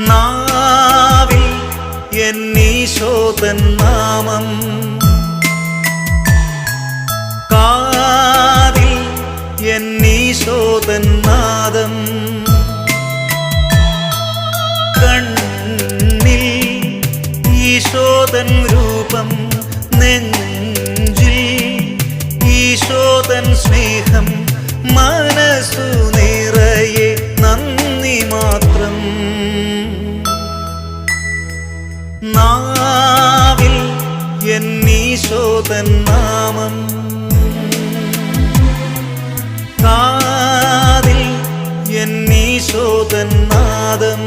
നാവിൽ എന്നീശോതൻ നാമം, കാതിൽ എന്നീശോതൻ നാദം, കണ്ണിൽ ഈശോതൻ രൂപം, നെഞ്ചിൽ ഈശോതൻ സ്നേഹം, മനസ്സു നിറയെ നന്ദി മാത്രം. നാവിൽ എന്നീശോതൻ നാമം, കാതിൽ എന്നീശോതൻ നാദം.